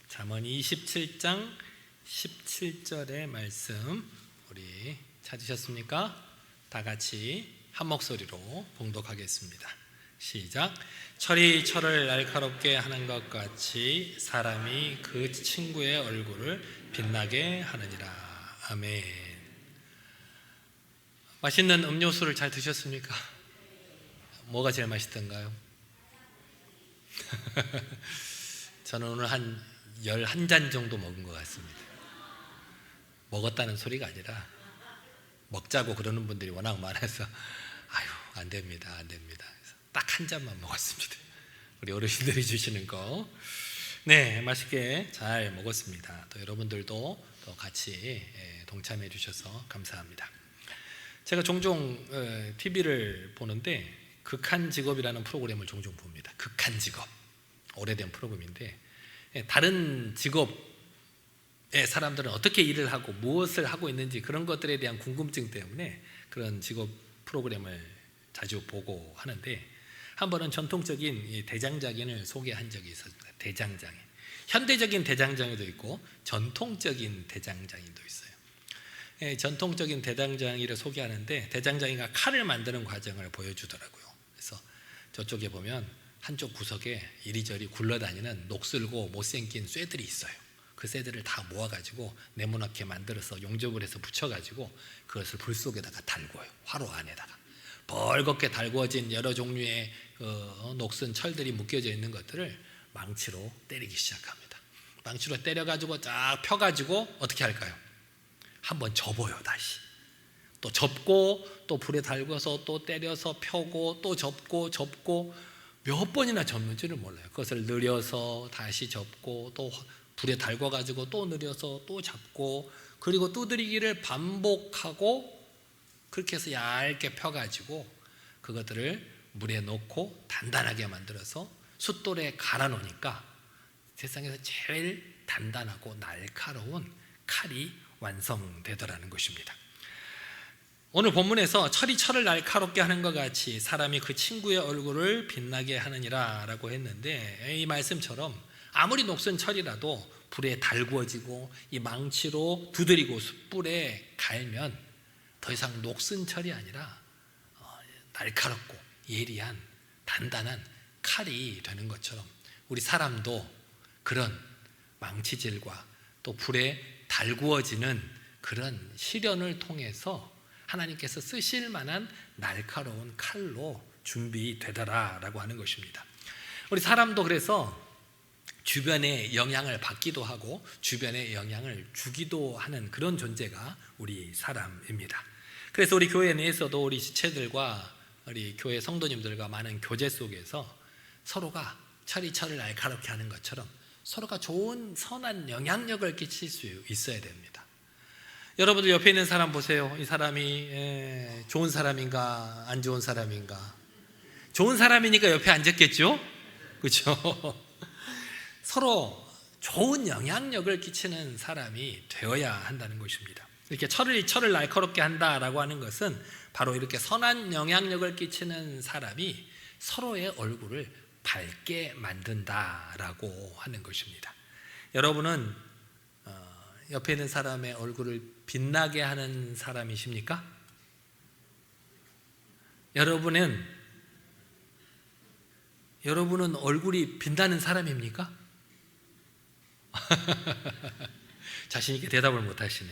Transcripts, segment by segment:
잠언 27장 17절의 말씀 우리 찾으셨습니까? 다 같이 한 목소리로 봉독하겠습니다. 시작. 철이 철을 날카롭게 하는 것 같이 사람이 그 친구의 얼굴을 빛나게 하느니라. 아멘. 맛있는 음료수를 잘 드셨습니까? 뭐가 제일 맛있던가요? 저는 오늘 한 11잔 정도 먹은 것 같습니다. 먹었다는 소리가 아니라 먹자고 그러는 분들이 워낙 많아서 아유 안 됩니다. 딱 한 잔만 먹었습니다. 우리 어르신들이 주시는 거. 네, 맛있게 잘 먹었습니다. 또 여러분들도 또 같이 동참해 주셔서 감사합니다. 제가 종종 TV를 보는데 극한 직업이라는 프로그램을 종종 봅니다. 극한 직업. 오래된 프로그램인데 다른 직업의 사람들은 어떻게 일을 하고 무엇을 하고 있는지 그런 것들에 대한 궁금증 때문에 그런 직업 프로그램을 자주 보고 하는데 한 번은 전통적인 이 대장장인을 소개한 적이 있었습니다. 대장장인. 현대적인 대장장이도 있고 전통적인 대장장이도 있어요. 전통적인 대장장이를 소개하는데 대장장이가 칼을 만드는 과정을 보여주더라고요. 그래서 저쪽에 보면 한쪽 구석에 이리저리 굴러다니는 녹슬고 못생긴 쇠들이 있어요. 그 쇠들을 다 모아가지고 네모나게 만들어서 용접을 해서 붙여가지고 그것을 불 속에다가 달궈요. 화로 안에다가 벌겋게 달구어진 여러 종류의 녹슨 철들이 묶여져 있는 것들을 망치로 때리기 시작합니다. 망치로 때려가지고 쫙 펴가지고 어떻게 할까요? 한번 접어요. 다시 또 접고 또 불에 달궈서 또 때려서 펴고 또 접고 몇 번이나 접는지를 몰라요. 그것을 느려서 다시 접고 또 불에 달궈가지고 또 느려서 또 잡고 그리고 두드리기를 반복하고 그렇게 해서 얇게 펴가지고 그것들을 물에 넣고 단단하게 만들어서 숫돌에 갈아 놓으니까 세상에서 제일 단단하고 날카로운 칼이 완성되더라는 것입니다. 오늘 본문에서 철이 철을 날카롭게 하는 것 같이 사람이 그 친구의 얼굴을 빛나게 하느니라 라고 했는데 이 말씀처럼 아무리 녹슨 철이라도 불에 달구어지고 이 망치로 두드리고 숯불에 갈면 더 이상 녹슨 철이 아니라 날카롭고 예리한 단단한 칼이 되는 것처럼 우리 사람도 그런 망치질과 또 불에 달구어지는 그런 시련을 통해서 하나님께서 쓰실 만한 날카로운 칼로 준비되더라라고 하는 것입니다. 우리 사람도 그래서 주변에 영향을 받기도 하고 주변에 영향을 주기도 하는 그런 존재가 우리 사람입니다. 그래서 우리 교회 내에서도 우리 지체들과 우리 교회 성도님들과 많은 교제 속에서 서로가 철이 철을 날카롭게 하는 것처럼 서로가 좋은 선한 영향력을 끼칠 수 있어야 됩니다. 여러분들 옆에 있는 사람 보세요. 이 사람이 좋은 사람인가 안 좋은 사람인가? 좋은 사람이니까 옆에 앉았겠죠? 그렇죠? 서로 좋은 영향력을 끼치는 사람이 되어야 한다는 것입니다. 이렇게 철을 날카롭게 한다라고 하는 것은 바로 이렇게 선한 영향력을 끼치는 사람이 서로의 얼굴을 밝게 만든다라고 하는 것입니다. 여러분은 옆에 있는 사람의 얼굴을 빛나게 하는 사람이십니까? 여러분은 얼굴이 빛나는 사람입니까? 자신 있게 대답을 못 하시네.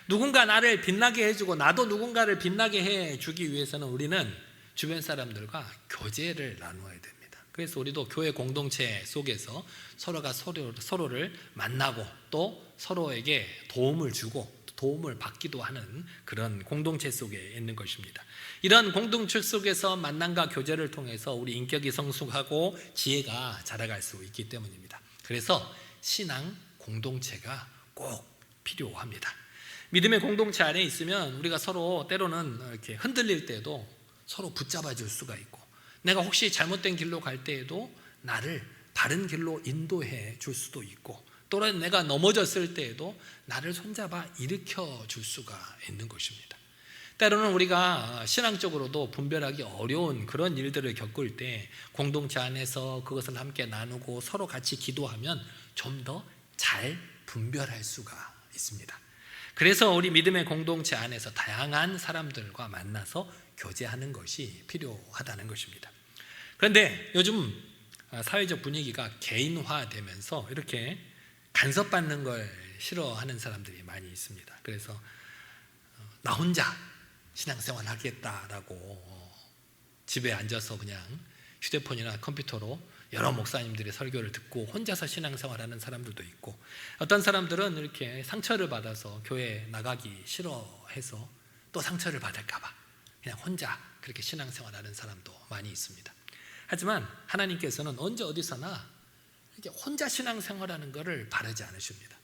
누군가 나를 빛나게 해주고 나도 누군가를 빛나게 해주기 위해서는 우리는 주변 사람들과 교제를 나누어야 됩니다. 그래서 우리도 교회 공동체 속에서 서로가 서로를 만나고 또 서로에게 도움을 주고 도움을 받기도 하는 그런 공동체 속에 있는 것입니다. 이런 공동체 속에서 만남과 교제를 통해서 우리 인격이 성숙하고 지혜가 자라갈 수 있기 때문입니다. 그래서 신앙 공동체가 꼭 필요합니다. 믿음의 공동체 안에 있으면 우리가 서로 때로는 이렇게 흔들릴 때도 서로 붙잡아 줄 수가 있고, 내가 혹시 잘못된 길로 갈 때에도 나를 바른 길로 인도해 줄 수도 있고, 또는 내가 넘어졌을 때에도 나를 손잡아 일으켜 줄 수가 있는 것입니다. 때로는 우리가 신앙적으로도 분별하기 어려운 그런 일들을 겪을 때 공동체 안에서 그것을 함께 나누고 서로 같이 기도하면 좀 더 잘 분별할 수가 있습니다. 그래서 우리 믿음의 공동체 안에서 다양한 사람들과 만나서 교제하는 것이 필요하다는 것입니다. 그런데 요즘 사회적 분위기가 개인화되면서 이렇게 간섭받는 걸 싫어하는 사람들이 많이 있습니다. 그래서 나 혼자 신앙생활 하겠다라고 집에 앉아서 그냥 휴대폰이나 컴퓨터로 여러 목사님들의 설교를 듣고 혼자서 신앙생활하는 사람들도 있고, 어떤 사람들은 이렇게 상처를 받아서 교회 나가기 싫어해서 또 상처를 받을까 봐 그냥 혼자 그렇게 신앙생활하는 사람도 많이 있습니다. 하지만 하나님께서는 언제 어디서나 이렇게 혼자 신앙생활하는 것을 바라지 않으십니다.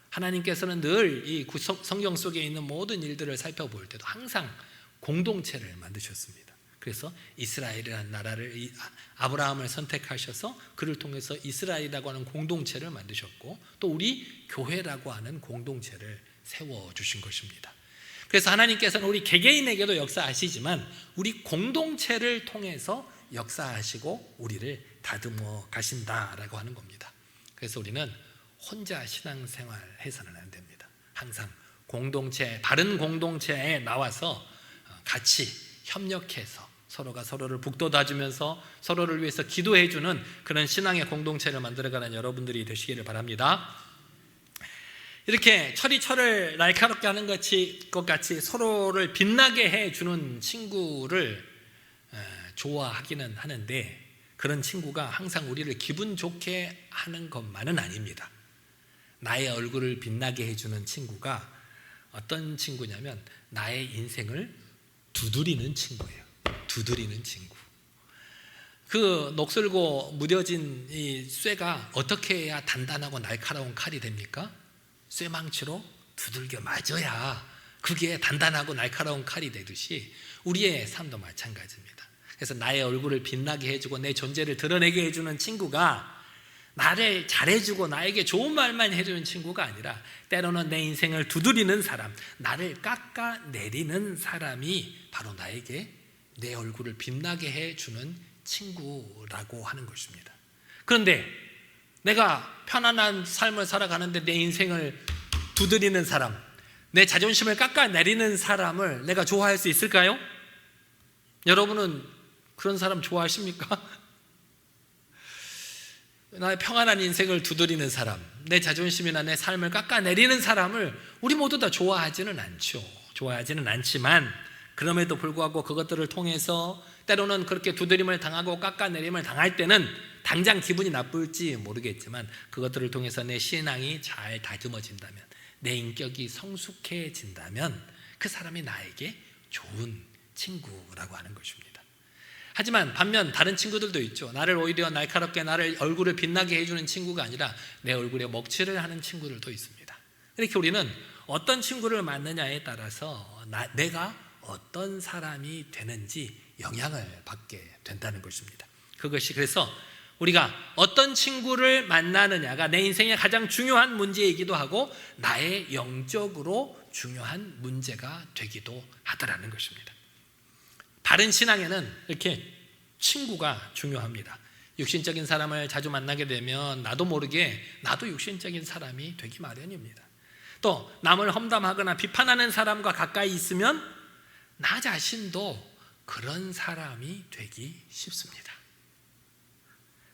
하나님께서는 늘 이 성경 속에 있는 모든 일들을 살펴볼 때도 항상 공동체를 만드셨습니다. 그래서 이스라엘이라는 나라를, 아브라함을 선택하셔서 그를 통해서 이스라엘이라고 하는 공동체를 만드셨고, 또 우리 교회라고 하는 공동체를 세워주신 것입니다. 그래서 하나님께서는 우리 개개인에게도 역사하시지만 우리 공동체를 통해서 역사하시고 우리를 다듬어 가신다라고 하는 겁니다. 그래서 우리는 혼자 신앙생활 해서는 안 됩니다. 항상 공동체, 바른 공동체에 나와서 같이 협력해서 서로가 서로를 북돋아주면서 서로를 위해서 기도해주는 그런 신앙의 공동체를 만들어가는 여러분들이 되시기를 바랍니다. 이렇게 철이 철을 날카롭게 하는 것 같이 서로를 빛나게 해주는 친구를 좋아하기는 하는데, 그런 친구가 항상 우리를 기분 좋게 하는 것만은 아닙니다. 나의 얼굴을 빛나게 해주는 친구가 어떤 친구냐면 나의 인생을 두드리는 친구예요. 두드리는 친구. 그 녹슬고 무뎌진 이 쇠가 어떻게 해야 단단하고 날카로운 칼이 됩니까? 쇠망치로 두들겨 맞아야 그게 단단하고 날카로운 칼이 되듯이 우리의 삶도 마찬가지입니다. 그래서 나의 얼굴을 빛나게 해주고 내 존재를 드러내게 해주는 친구가 나를 잘해주고 나에게 좋은 말만 해주는 친구가 아니라 때로는 내 인생을 두드리는 사람, 나를 깎아내리는 사람이 바로 나에게 내 얼굴을 빛나게 해주는 친구라고 하는 것입니다. 그런데 내가 편안한 삶을 살아가는데 내 인생을 두드리는 사람, 내 자존심을 깎아내리는 사람을 내가 좋아할 수 있을까요? 여러분은 그런 사람 좋아하십니까? 나의 평안한 인생을 두드리는 사람, 내 자존심이나 내 삶을 깎아내리는 사람을 우리 모두 다 좋아하지는 않죠. 좋아하지는 않지만 그럼에도 불구하고 그것들을 통해서 때로는 그렇게 두드림을 당하고 깎아내림을 당할 때는 당장 기분이 나쁠지 모르겠지만 그것들을 통해서 내 신앙이 잘 다듬어진다면, 내 인격이 성숙해진다면 그 사람이 나에게 좋은 친구라고 하는 것입니다. 하지만 반면 다른 친구들도 있죠. 나를 오히려 날카롭게 나를 얼굴을 빛나게 해주는 친구가 아니라 내 얼굴에 먹칠을 하는 친구들도 있습니다. 이렇게 우리는 어떤 친구를 만느냐에 따라서 내가 어떤 사람이 되는지 영향을 받게 된다는 것입니다. 그것이 그래서 우리가 어떤 친구를 만나느냐가 내 인생의 가장 중요한 문제이기도 하고 나의 영적으로 중요한 문제가 되기도 하더라는 것입니다. 바른 신앙에는 이렇게 친구가 중요합니다. 육신적인 사람을 자주 만나게 되면 나도 모르게 나도 육신적인 사람이 되기 마련입니다. 또 남을 험담하거나 비판하는 사람과 가까이 있으면 나 자신도 그런 사람이 되기 쉽습니다.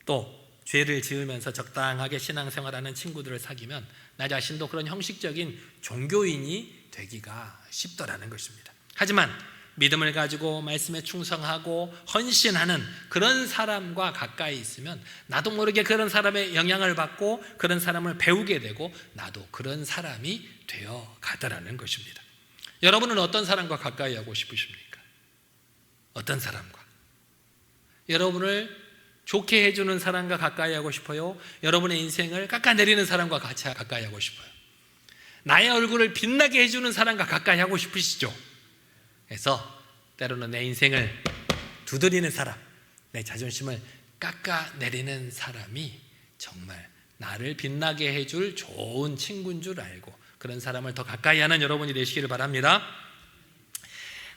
또 죄를 지으면서 적당하게 신앙생활하는 친구들을 사귀면 나 자신도 그런 형식적인 종교인이 되기가 쉽더라는 것입니다. 하지만 믿음을 가지고 말씀에 충성하고 헌신하는 그런 사람과 가까이 있으면 나도 모르게 그런 사람의 영향을 받고 그런 사람을 배우게 되고 나도 그런 사람이 되어 가더라는 것입니다. 여러분은 어떤 사람과 가까이 하고 싶으십니까? 어떤 사람과? 여러분을 좋게 해주는 사람과 가까이 하고 싶어요? 여러분의 인생을 깎아내리는 사람과 같이 가까이 하고 싶어요? 나의 얼굴을 빛나게 해주는 사람과 가까이 하고 싶으시죠? 그래서 때로는 내 인생을 두드리는 사람, 내 자존심을 깎아내리는 사람이 정말 나를 빛나게 해줄 좋은 친구인 줄 알고 그런 사람을 더 가까이 하는 여러분이 되시기를 바랍니다.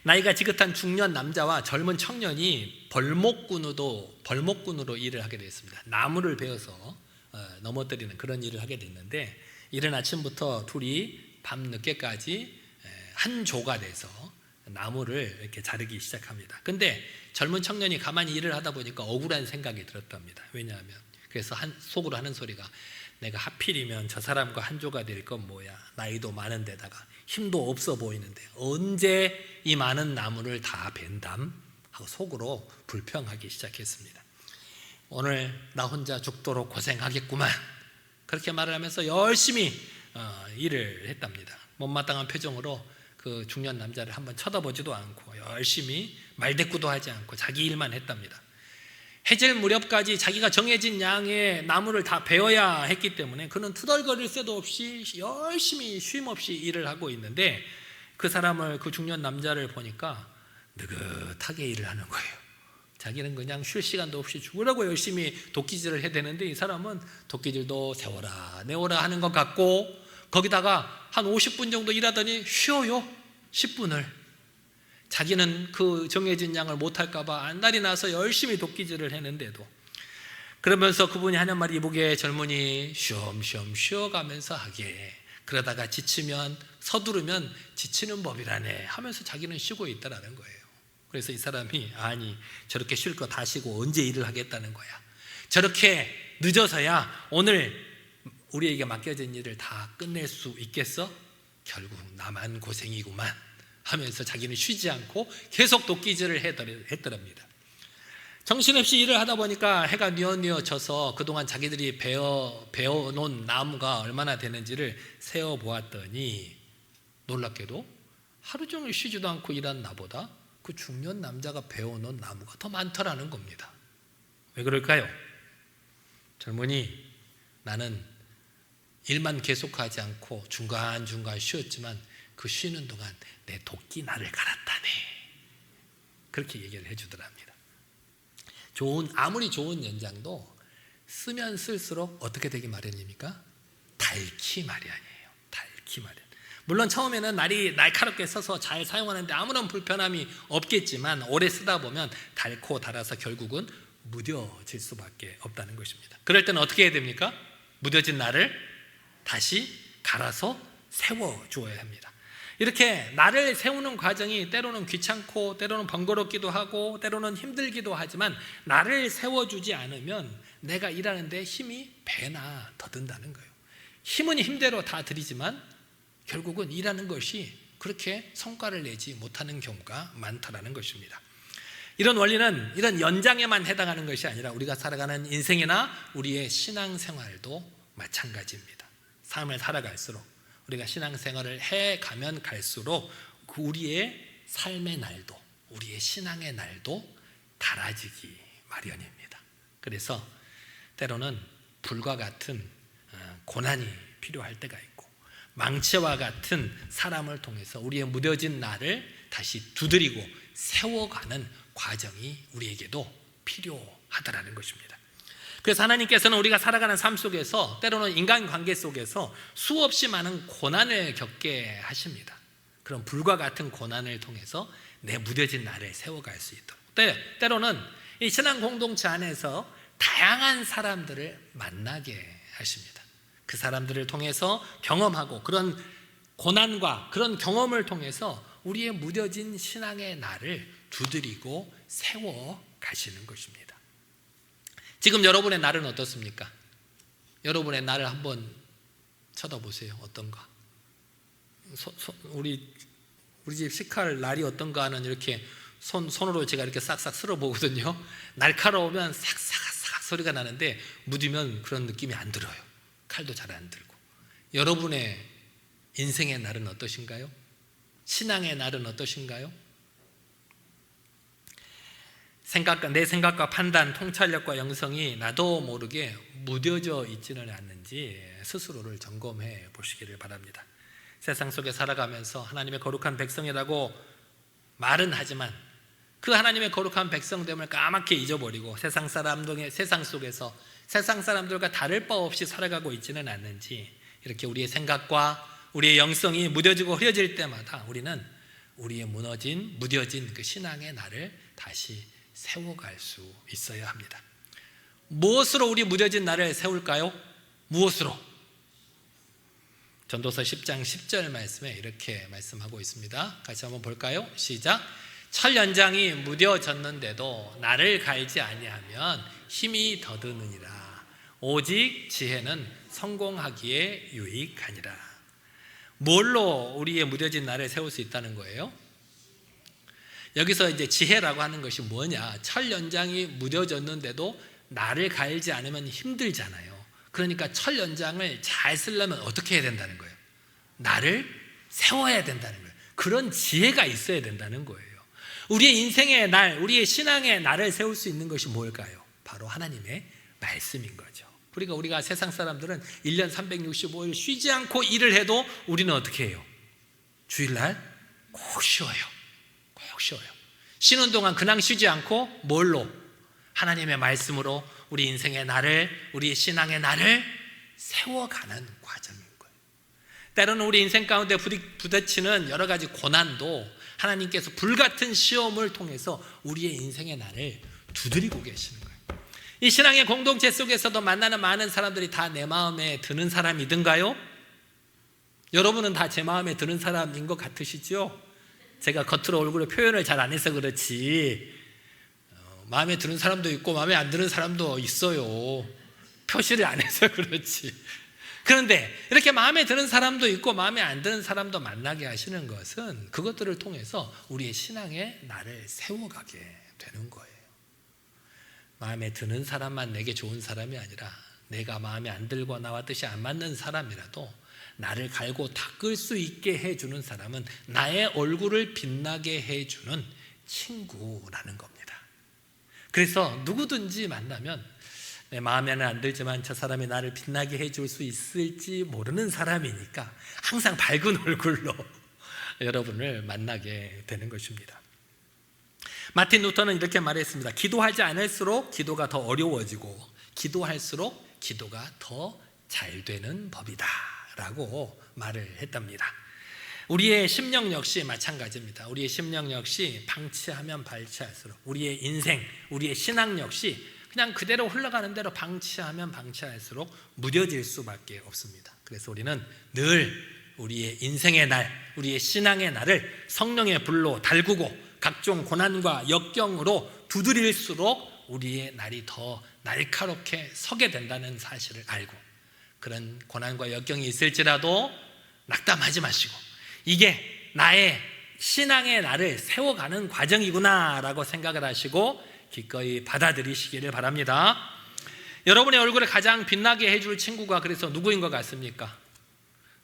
나이가 지긋한 중년 남자와 젊은 청년이 벌목꾼으로 일을 하게 되었습니다. 나무를 베어서 넘어뜨리는 그런 일을 하게 됐는데, 이른 아침부터 둘이 밤 늦게까지 한 조가 돼서 나무를 이렇게 자르기 시작합니다. 근데 젊은 청년이 가만히 일을 하다 보니까 억울한 생각이 들었답니다. 왜냐하면 그래서 속으로 하는 소리가, 내가 하필이면 저 사람과 한 조가 될 건 뭐야, 나이도 많은데다가 힘도 없어 보이는데 언제 이 많은 나무를 다 벤담 하고 속으로 불평하기 시작했습니다. 오늘 나 혼자 죽도록 고생하겠구만, 그렇게 말을 하면서 열심히 일을 했답니다. 못마땅한 표정으로 그 중년 남자를 한번 쳐다보지도 않고 열심히 말대꾸도 하지 않고 자기 일만 했답니다. 해질 무렵까지 자기가 정해진 양의 나무를 다 베어야 했기 때문에 그는 투덜거릴 새도 없이 열심히 쉼없이 일을 하고 있는데, 그 중년 남자를 보니까 느긋하게 일을 하는 거예요. 자기는 그냥 쉴 시간도 없이 죽으라고 열심히 도끼질을 해야 되는데, 이 사람은 도끼질도 세워라 내워라 하는 것 같고, 거기다가 한 50분 정도 일하더니 쉬어요. 10분을. 자기는 그 정해진 양을 못할까 봐 안달이 나서 열심히 도끼질을 했는데도, 그러면서 그분이 하는 말이, 이보게 젊은이, 쉬엄쉬엄 쉬어가면서 하게, 그러다가 지치면 서두르면 지치는 법이라네 하면서 자기는 쉬고 있다라는 거예요. 그래서 이 사람이, 아니 저렇게 쉴 거 다 쉬고 언제 일을 하겠다는 거야, 저렇게 늦어서야 오늘 우리에게 맡겨진 일을 다 끝낼 수 있겠어? 결국 나만 고생이구만 하면서 자기는 쉬지 않고 계속 도끼질을 했더랍니다. 정신없이 일을 하다 보니까 해가 뉘어져서 그동안 자기들이 베어놓은 나무가 얼마나 되는지를 세어보았더니, 놀랍게도 하루 종일 쉬지도 않고 일한 나보다 그 중년 남자가 베어놓은 나무가 더 많더라는 겁니다. 왜 그럴까요? 젊은이, 나는 일만 계속하지 않고 중간중간 쉬었지만 그 쉬는 동안 내 도끼 나를 갈았다네, 그렇게 얘기를 해주더랍니다. 아무리 좋은 연장도 쓰면 쓸수록 어떻게 되기 마련입니까? 닳기 마련이에요. 닳기 마련. 물론 처음에는 날이 날카롭게 써서 잘 사용하는데 아무런 불편함이 없겠지만, 오래 쓰다 보면 닳고 닳아서 결국은 무뎌질 수밖에 없다는 것입니다. 그럴 때는 어떻게 해야 됩니까? 무뎌진 날을 다시 갈아서 세워주어야 합니다. 이렇게 날을 세우는 과정이 때로는 귀찮고 때로는 번거롭기도 하고 때로는 힘들기도 하지만, 날을 세워주지 않으면 내가 일하는데 힘이 배나 더 든다는 거예요. 힘은 힘대로 다 들이지만 결국은 일하는 것이 그렇게 성과를 내지 못하는 경우가 많다라는 것입니다. 이런 원리는 이런 연장에만 해당하는 것이 아니라 우리가 살아가는 인생이나 우리의 신앙생활도 마찬가지입니다. 삶을 살아갈수록, 우리가 신앙생활을 해가면 갈수록 우리의 삶의 날도, 우리의 신앙의 날도 달아지기 마련입니다. 그래서 때로는 불과 같은 고난이 필요할 때가 있고, 망치와 같은 사람을 통해서 우리의 무뎌진 날을 다시 두드리고 세워가는 과정이 우리에게도 필요하다라는 것입니다. 그래서 하나님께서는 우리가 살아가는 삶 속에서, 때로는 인간관계 속에서 수없이 많은 고난을 겪게 하십니다. 그런 불과 같은 고난을 통해서 내 무뎌진 날을 세워갈 수 있도록, 때로는 이 신앙 공동체 안에서 다양한 사람들을 만나게 하십니다. 그 사람들을 통해서 경험하고, 그런 고난과 그런 경험을 통해서 우리의 무뎌진 신앙의 날을 두드리고 세워 가시는 것입니다. 지금 여러분의 날은 어떻습니까? 여러분의 날을 한번 쳐다보세요. 어떤가? 우리 집 시칼 날이 어떤가 하는, 이렇게 손으로 제가 이렇게 싹싹 쓸어보거든요. 날카로우면 싹싹 소리가 나는데 무디면 그런 느낌이 안 들어요. 칼도 잘 안 들고. 여러분의 인생의 날은 어떠신가요? 신앙의 날은 어떠신가요? 내 생각과 판단, 통찰력과 영성이 나도 모르게 무뎌져 있지는 않는지 스스로를 점검해 보시기를 바랍니다. 세상 속에 살아가면서 하나님의 거룩한 백성이라고 말은 하지만 그 하나님의 거룩한 백성됨을 까맣게 잊어버리고 세상 속에서 세상 사람들과 다를 바 없이 살아가고 있지는 않는지, 이렇게 우리의 생각과 우리의 영성이 무뎌지고 흐려질 때마다 우리는 우리의 무뎌진 그 신앙의 날을 다시 세워갈 수 있어야 합니다. 무엇으로 우리 무뎌진 날을 세울까요? 무엇으로? 전도서 10장 10절 말씀에 이렇게 말씀하고 있습니다. 같이 한번 볼까요? 시작. 철 연장이 무뎌졌는데도 나를 갈지 아니하면 힘이 더드느니라. 오직 지혜는 성공하기에 유익하니라. 뭘로 우리의 무뎌진 날을 세울 수 있다는 거예요? 여기서 이제 지혜라고 하는 것이 뭐냐? 철 연장이 무뎌졌는데도 나를 갈지 않으면 힘들잖아요. 그러니까 철 연장을 잘 쓰려면 어떻게 해야 된다는 거예요? 나를 세워야 된다는 거예요. 그런 지혜가 있어야 된다는 거예요. 우리의 인생의 날, 우리의 신앙의 날을 세울 수 있는 것이 뭘까요? 바로 하나님의 말씀인 거죠. 그러니까 우리가 세상 사람들은 1년 365일 쉬지 않고 일을 해도 우리는 어떻게 해요? 주일날 꼭 쉬어요. 꼭 쉬어요. 쉬는 동안 그냥 쉬지 않고 뭘로? 하나님의 말씀으로 우리 인생의 날을, 우리 신앙의 날을 세워가는 과정인 거예요. 때로는 우리 인생 가운데 부딪히는 여러 가지 고난도 하나님께서 불같은 시험을 통해서 우리의 인생의 날을 두드리고 계시는 거예요. 이 신앙의 공동체 속에서도 만나는 많은 사람들이 다 내 마음에 드는 사람이든가요? 여러분은 다 제 마음에 드는 사람인 것 같으시죠? 제가 겉으로 얼굴에 표현을 잘 안 해서 그렇지 마음에 드는 사람도 있고 마음에 안 드는 사람도 있어요. 표시를 안 해서 그렇지. 그런데 이렇게 마음에 드는 사람도 있고 마음에 안 드는 사람도 만나게 하시는 것은 그것들을 통해서 우리의 신앙의 날을 세워가게 되는 거예요. 마음에 드는 사람만 내게 좋은 사람이 아니라 내가 마음에 안 들고 나와 뜻이 안 맞는 사람이라도 나를 갈고 닦을 수 있게 해주는 사람은 나의 얼굴을 빛나게 해주는 친구라는 겁니다. 그래서 누구든지 만나면 내 마음에는 안 들지만 저 사람이 나를 빛나게 해줄 수 있을지 모르는 사람이니까 항상 밝은 얼굴로 여러분을 만나게 되는 것입니다. 마틴 루터는 이렇게 말했습니다. 기도하지 않을수록 기도가 더 어려워지고 기도할수록 기도가 더 잘 되는 법이다 라고 말을 했답니다. 우리의 심령 역시 마찬가지입니다. 우리의 심령 역시 방치하면 방치할수록 우리의 인생, 우리의 신앙 역시 그냥 그대로 흘러가는 대로 방치하면 방치할수록 무뎌질 수밖에 없습니다. 그래서 우리는 늘 우리의 인생의 날, 우리의 신앙의 날을 성령의 불로 달구고 각종 고난과 역경으로 두드릴수록 우리의 날이 더 날카롭게 서게 된다는 사실을 알고 그런 고난과 역경이 있을지라도 낙담하지 마시고 이게 나의 신앙의 날을 세워가는 과정이구나 라고 생각을 하시고 기꺼이 받아들이시기를 바랍니다. 여러분의 얼굴을 가장 빛나게 해줄 친구가 그래서 누구인 것 같습니까?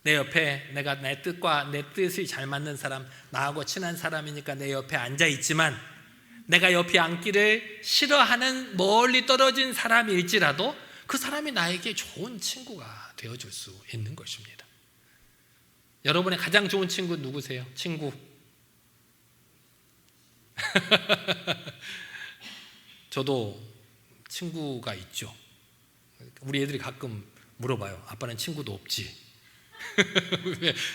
내 옆에 내가 내 뜻과 내 뜻이 잘 맞는 사람, 나하고 친한 사람이니까 내 옆에 앉아있지만 내가 옆에 앉기를 싫어하는 멀리 떨어진 사람일지라도 그 사람이 나에게 좋은 친구가 되어줄 수 있는 것입니다. 여러분의 가장 좋은 친구 누구세요? 친구. 저도 친구가 있죠. 우리 애들이 가끔 물어봐요. 아빠는 친구도 없지?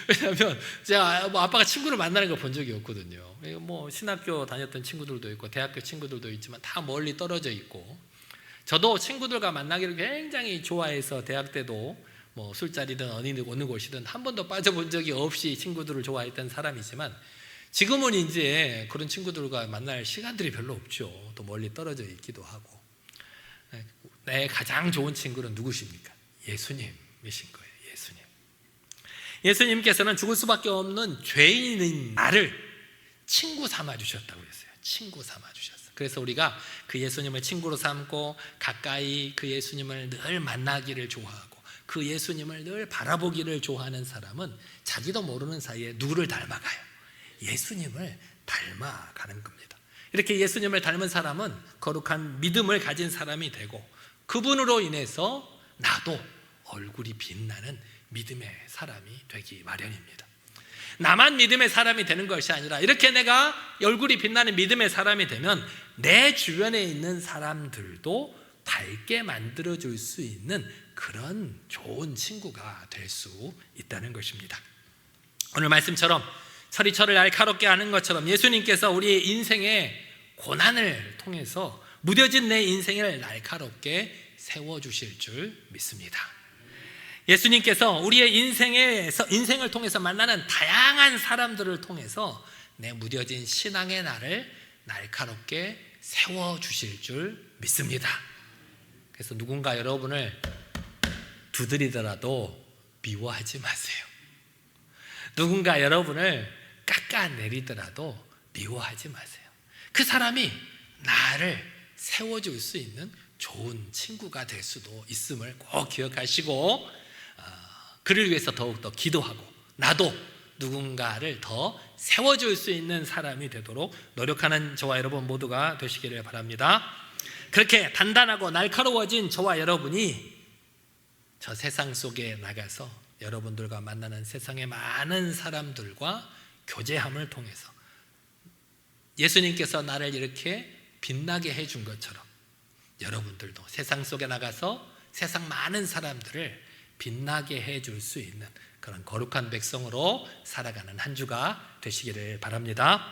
왜냐하면 제가 아빠가 친구를 만나는 걸 본 적이 없거든요. 신학교 다녔던 친구들도 있고 대학교 친구들도 있지만 다 멀리 떨어져 있고 저도 친구들과 만나기를 굉장히 좋아해서 대학 때도 술자리든 어느 곳이든 한 번도 빠져본 적이 없이 친구들을 좋아했던 사람이지만 지금은 이제 그런 친구들과 만날 시간들이 별로 없죠. 또 멀리 떨어져 있기도 하고. 내 가장 좋은 친구는 누구십니까? 예수님이신 거예요. 예수님. 예수님께서는 죽을 수밖에 없는 죄인인 나를 친구 삼아 주셨다고 했어요. 친구 삼아 주셨어요. 그래서 우리가 그 예수님을 친구로 삼고 가까이 그 예수님을 늘 만나기를 좋아하고 그 예수님을 늘 바라보기를 좋아하는 사람은 자기도 모르는 사이에 누구를 닮아가요? 예수님을 닮아가는 겁니다. 이렇게 예수님을 닮은 사람은 거룩한 믿음을 가진 사람이 되고 그분으로 인해서 나도 얼굴이 빛나는 믿음의 사람이 되기 마련입니다. 나만 믿음의 사람이 되는 것이 아니라 이렇게 내가 얼굴이 빛나는 믿음의 사람이 되면 내 주변에 있는 사람들도 밝게 만들어줄 수 있는 그런 좋은 친구가 될 수 있다는 것입니다. 오늘 말씀처럼 서리철을 날카롭게 하는 것처럼 예수님께서 우리의 인생의 고난을 통해서 무뎌진 내 인생을 날카롭게 세워주실 줄 믿습니다. 예수님께서 우리의 인생을 통해서 만나는 다양한 사람들을 통해서 내 무뎌진 신앙의 날을 날카롭게 세워주실 줄 믿습니다. 그래서 누군가 여러분을 두드리더라도 미워하지 마세요. 누군가 여러분을 깎아내리더라도 미워하지 마세요. 그 사람이 나를 세워줄 수 있는 좋은 친구가 될 수도 있음을 꼭 기억하시고 그를 위해서 더욱더 기도하고 나도 누군가를 더 세워줄 수 있는 사람이 되도록 노력하는 저와 여러분 모두가 되시기를 바랍니다. 그렇게 단단하고 날카로워진 저와 여러분이 저 세상 속에 나가서 여러분들과 만나는 세상의 많은 사람들과 교제함을 통해서 예수님께서 나를 이렇게 빛나게 해준 것처럼 여러분들도 세상 속에 나가서 세상 많은 사람들을 빛나게 해줄 수 있는 그런 거룩한 백성으로 살아가는 한 주가 되시기를 바랍니다.